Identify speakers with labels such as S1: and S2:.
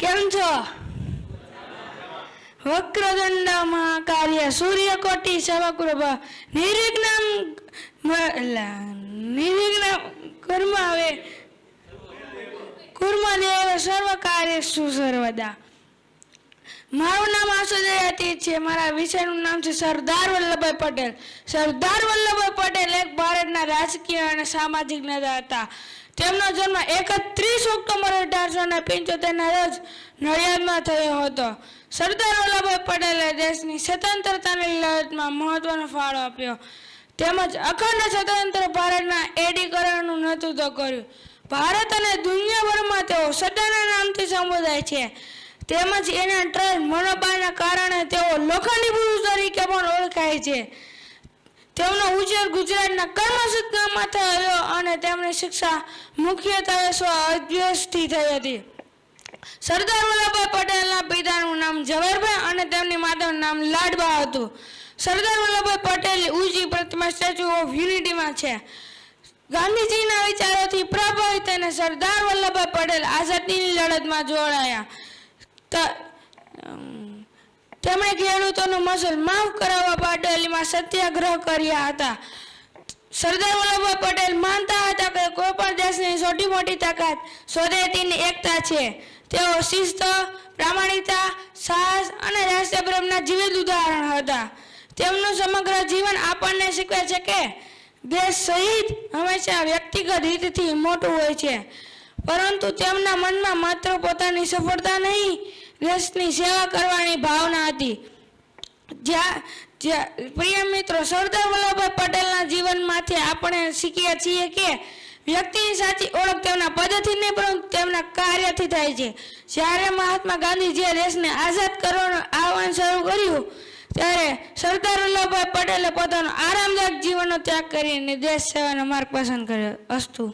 S1: કેમ છો? વક્રદંડ મહાકાય સૂર્યકોટિ સમપ્રભ નિર્વિઘ્ન કર્માવે કુર્મદેવ સર્વ કાર્યેષુ સર્વદા. મારું નામ આશુદયાતી છે. મારા વિષયનું નામ છે સરદાર વલ્લભભાઈ પટેલ. સરદાર વલ્લભભાઈ પટેલ એક ભારતના રાજકીય અને સામાજિક નેતા હતા. તેમનો જન્મ 31 ઓક્ટોબર 1875 રોજ નડિયાદમાં થયો હતો. સરદાર વલ્લભભાઈ પટેલે દેશની સ્વતંત્રતાની લડતમાં મહત્વનો ફાળો આપ્યો તેમજ અખંડ સ્વતંત્ર ભારતના એડીકરણનું નેતૃત્વ કર્યું. ભારત અને દુનિયાભરમાં તેઓ સદાના નામથી સંબોધાય છે. તેમજ એના ટ્રેન મનોબળના કારણે તેઓ લોખંડી પુરુષ તરીકે પણ ઓળખાય છે. તેમનો ઉછેર ગુજરાતના કર્મસૂદ ગામમાં થયો અને તેમની શિક્ષા મુખ્યત્વે સ્વ-અભ્યાસથી થઈ હતી. સરદાર વલ્લભભાઈ પટેલના પિતાનું નામ ઝવેરભાઈ અને તેમની માતાનું નામ લાડબા હતું. સરદાર વલ્લભભાઈ પટેલની ઊંચી પ્રતિમા સ્ટેચ્યુ ઓફ યુનિટીમાં છે. ગાંધીજીના વિચારોથી પ્રભાવિત થઈને સરદાર વલ્લભભાઈ પટેલ આઝાદીની લડતમાં જોડાયા. તેમણે ખેડૂતોનું મસૂલ માફ કરાવવા પાટલીમાં સત્યાગ્રહ કર્યા હતા. સરદાર વલ્લભભાઈ પટેલ માનતા હતા કે કોઈ પણ દેશની સૌથી મોટી તાકાત સ્વદેશીની એકતા છે. તેઓ શિસ્ત, પ્રામાણિકતા, સાહસ અને રાષ્ટ્રપ્રેમના જીવિત ઉદાહરણ હતા. તેમનું સમગ્ર જીવન આપણને શીખવે છે કે દેશ સહિત હંમેશા વ્યક્તિગત હિતથી મોટું હોય છે, પરંતુ તેમના મનમાં માત્ર પોતાની સફળતા નહીં, દેશની સેવા કરવાની ભાવના હતી. પ્રિય મિત્રો, સરદાર વલ્લભભાઈ પટેલના જીવનમાંથી આપણે શીખીએ છીએ કે વ્યક્તિની સાચી ઓળખ તેમના પદથી નહીં પરંતુ તેમના કાર્યથી થાય છે. જ્યારે મહાત્મા ગાંધીજીએ દેશને આઝાદ કરવાનું આહ્વાન શરૂ કર્યું ત્યારે સરદાર વલ્લભભાઈ પટેલે પોતાનો આરામદાયક જીવનનો ત્યાગ કરીને દેશ સેવાનો માર્ગ પસંદ કર્યો. અસ્તુ.